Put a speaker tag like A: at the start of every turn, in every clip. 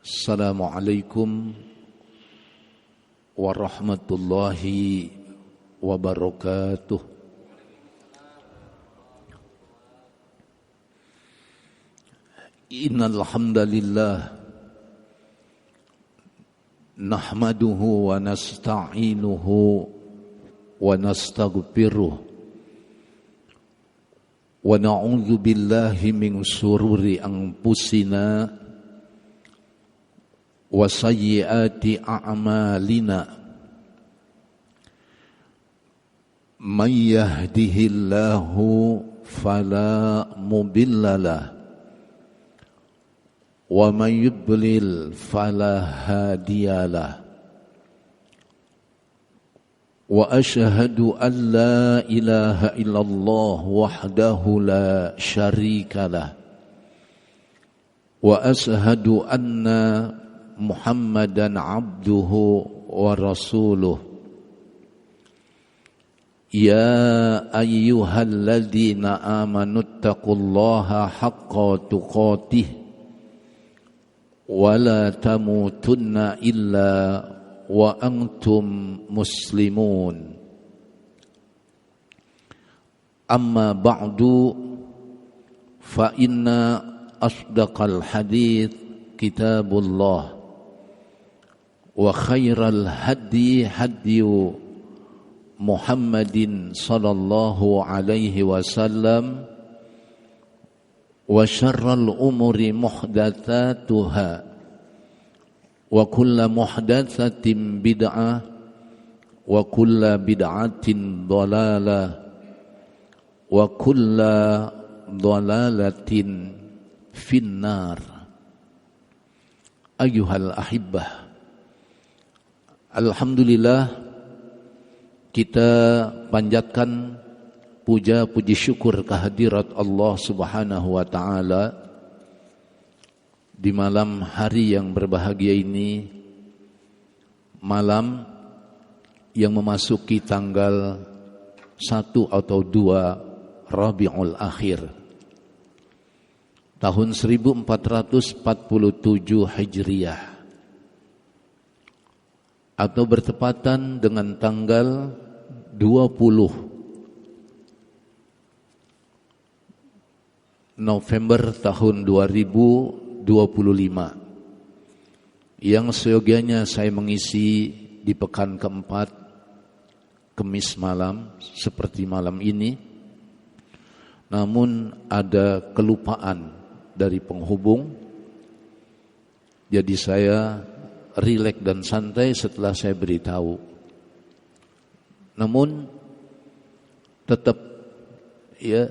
A: Assalamualaikum warahmatullahi wabarakatuh. Innal hamdalillah nahmaduhu wa nasta'inuhu wa nastaghfiruh wa na'udzu billahi min shururi anfusina wa sayyiati a'malina. Man yahdihillahu fala mudhillalah wa man yudlil fala hadiyalah. Wa asyhadu an la ilaha illallah wahdahu la syarikalah wa asyhadu anna Muhammadan abduhu wa rasuluh. Ya ayyuhalladzina amanuttaqullaha haqqa tuqatih wa la tamutunna illa wa antum muslimun. Amma ba'du fa inna asdaqal hadits kitabullah wa khairal hadi hadiyu Muhammadin sallallahu alaihi wasallam wa syarral umuri muhdatsatuha wa kullu muhdatsatin bid'ah wa kullu bid'atin dhalalah wa kullu dhalalatin finnar. Ayyuhal ahibbah, alhamdulillah kita panjatkan puja puji syukur kehadirat Allah Subhanahu wa taala di malam hari yang berbahagia ini, malam yang memasuki tanggal 1 atau 2 Rabiul Akhir tahun 1447 Hijriah, atau bertepatan dengan tanggal 20 November tahun 2025, yang seyogianya saya mengisi di pekan keempat, Kemis malam seperti malam ini. Namun ada kelupaan dari penghubung, jadi saya rileks dan santai setelah saya beritahu. Namun tetap ya,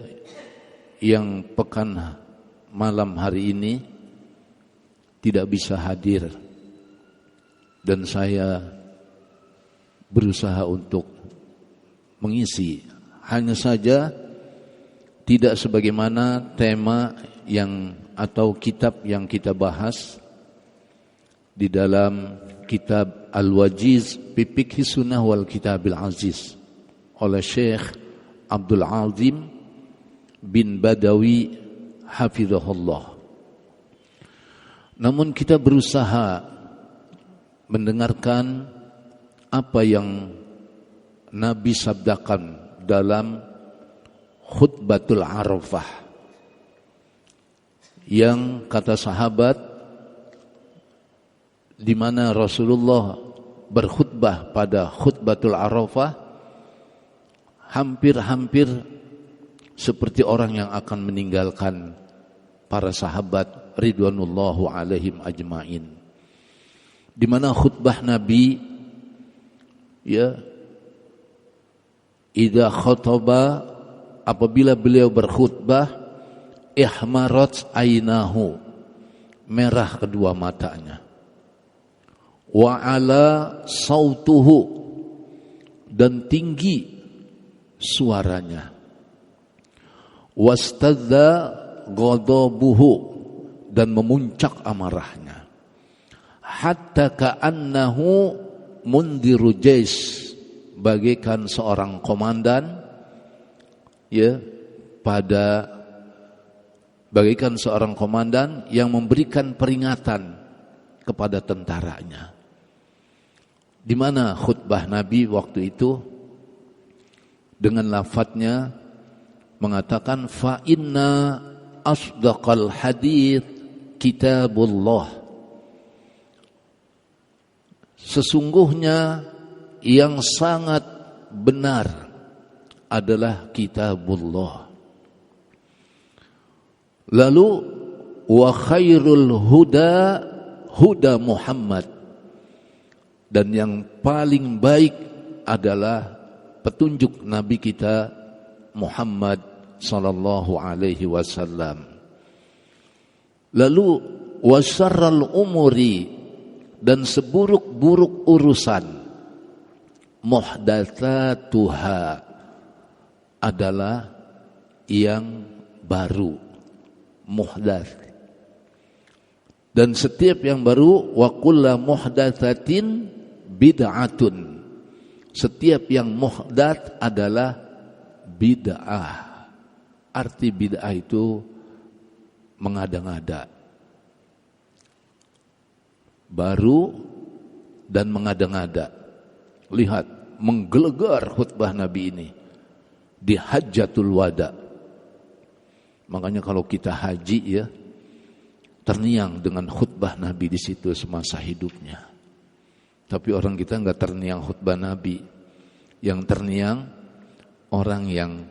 A: yang pekan malam hari ini tidak bisa hadir, dan saya berusaha untuk mengisi, hanya saja tidak sebagaimana tema yang atau kitab yang kita bahas di dalam kitab Al-Wajiz fi Fiqhi Sunnah wal Kitabil Aziz oleh Syekh Abdul Azim bin Badawi hafizahullah. Namun kita berusaha mendengarkan apa yang Nabi sabdakan dalam khutbatul Arafah, yang kata sahabat, di mana Rasulullah berkhutbah pada khutbatul Arafah hampir-hampir seperti orang yang akan meninggalkan para sahabat ridwanullahu alaihim ajmain. Di mana khutbah Nabi, ya, idza khataba, apabila beliau berkhutbah, ihmarat ainahu, merah kedua matanya, wa ala sautuhu, dan tinggi suaranya, wastadza ghadabuhu, dan memuncak amarahnya, hatta ka'annahu mundiru jais, bagaikan seorang komandan, ya, bagaikan seorang komandan yang memberikan peringatan kepada tentaranya. Di mana khutbah Nabi waktu itu? Dengan lafadznya mengatakan fa inna asdaqal hadits kitabullah. Sesungguhnya yang sangat benar adalah kitabullah. Lalu wa khairul huda huda Muhammad, dan yang paling baik adalah petunjuk Nabi kita Muhammad sallallahu alaihi wasallam. Lalu wa syarrul umuri, dan seburuk-buruk urusan muhdatsatuha adalah yang baru, muhdats. Dan setiap yang baru, wa kullu muhdatsatin bid'atun. Setiap yang muhdats adalah bid'ah. Arti bid'ah itu mengada-ngada, baru dan mengada-ngada. Lihat, menggelegar khutbah Nabi ini di Hajjatul Wada. Makanya kalau kita haji ya, terniang dengan khutbah Nabi di situ semasa hidupnya. Tapi orang kita enggak terniang khutbah Nabi. Yang terniang orang yang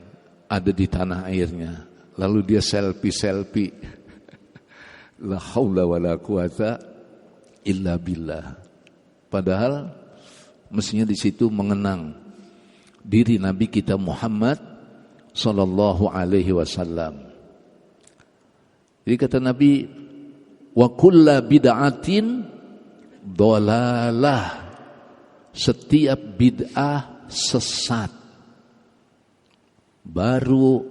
A: ada di tanah airnya. Lalu dia selfie. La haula wala quwata illa billah. Padahal mestinya di situ mengenang diri Nabi kita Muhammad sallallahu alaihi wasallam. Jadi kata Nabi, wa kullu bid'atin dhalalah. Setiap bid'ah sesat, baru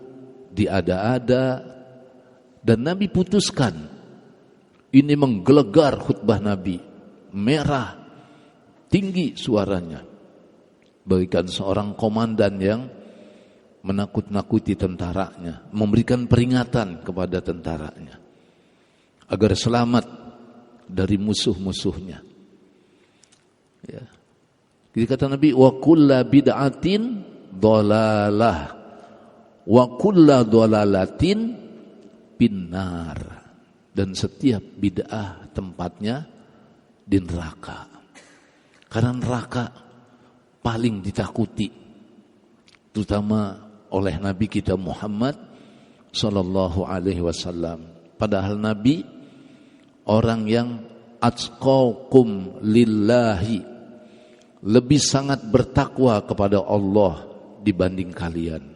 A: diada-ada. Dan Nabi putuskan, ini menggelegar khutbah Nabi, merah, tinggi suaranya, bagaikan seorang komandan yang menakut-nakuti tentaranya, memberikan peringatan kepada tentaranya agar selamat dari musuh-musuhnya. Ya. Jadi kata Nabi, wa kullu bid'atin dhalalah wa kullu dhalalatin finnar. Dan setiap bid'ah tempatnya di neraka. Karena neraka paling ditakuti, terutama oleh Nabi kita Muhammad sallallahu alaihi wasallam. Padahal Nabi orang yang atqakum lillahi, lebih sangat bertakwa kepada Allah dibanding kalian.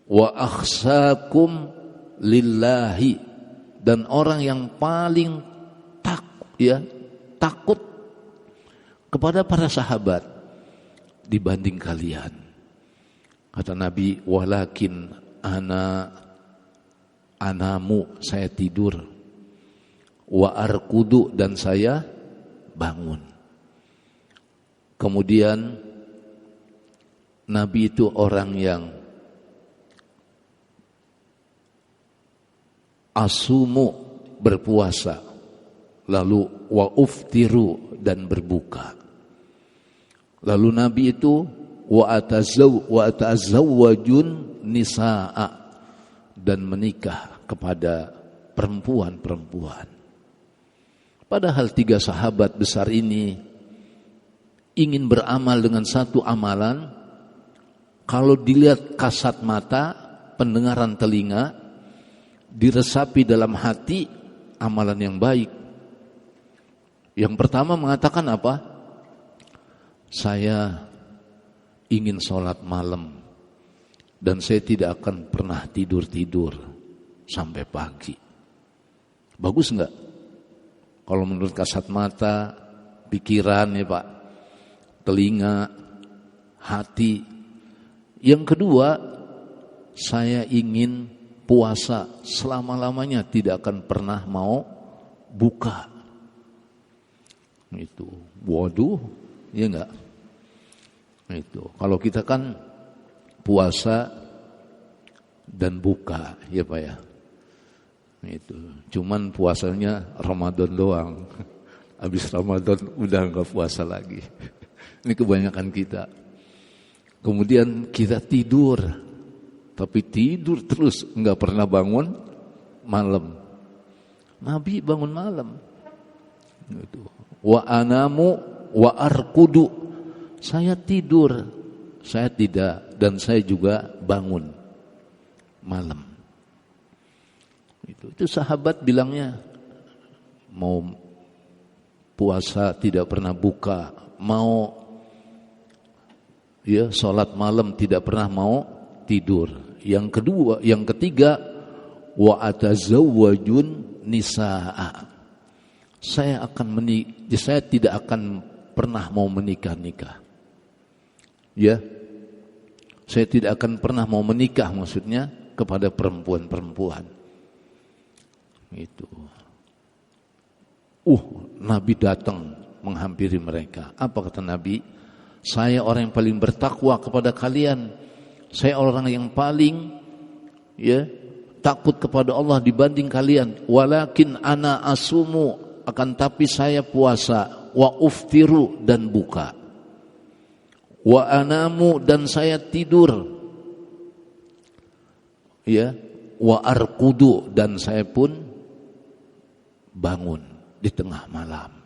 A: Wa akhsakum lillahi, dan orang yang paling takut kepada para sahabat dibanding kalian. Kata Nabi, walakin anamu, saya tidur, wa arkudu, dan saya bangun. Kemudian Nabi itu orang yang asumu, berpuasa, lalu wa uftiru, dan berbuka. Lalu Nabi itu wa atazawwajun nisaa, dan menikah kepada perempuan-perempuan. Padahal tiga sahabat besar ini ingin beramal dengan satu amalan, kalau dilihat kasat mata, pendengaran telinga, diresapi dalam hati, amalan yang baik. Yang pertama mengatakan apa? Saya ingin sholat malam dan saya tidak akan pernah tidur-tidur sampai pagi. Bagus enggak? Kalau menurut kasat mata, pikiran ya Pak, telinga, hati. Yang kedua, saya ingin puasa selama-lamanya, tidak akan pernah mau buka. Itu, waduh, ya enggak? Itu, kalau kita kan puasa dan buka, ya Pak ya. Itu, cuman puasanya Ramadan doang. habis Ramadan udah enggak puasa lagi. Ini kebanyakan kita. Kemudian kita tidur, tapi tidur terus, enggak pernah bangun malam. Nabi bangun malam. Wa anamu wa arkudu. Saya tidur, saya tidak, dan saya juga bangun malam. Itu sahabat bilangnya, mau puasa tidak pernah buka, mau sholat malam tidak pernah mau tidur. Yang ketiga, wa atazawwajun nisaa. Saya tidak akan pernah mau menikah. Ya. Saya tidak akan pernah mau menikah, maksudnya kepada perempuan-perempuan. Itu. Nabi datang menghampiri mereka. Apa kata Nabi? Saya orang yang paling bertakwa kepada kalian. Saya orang yang paling takut kepada Allah dibanding kalian. Walakin ana asumu, akan tapi saya puasa, wa uftiru dan buka. Wa anamu dan saya tidur. Wa arkudu dan saya pun bangun di tengah malam.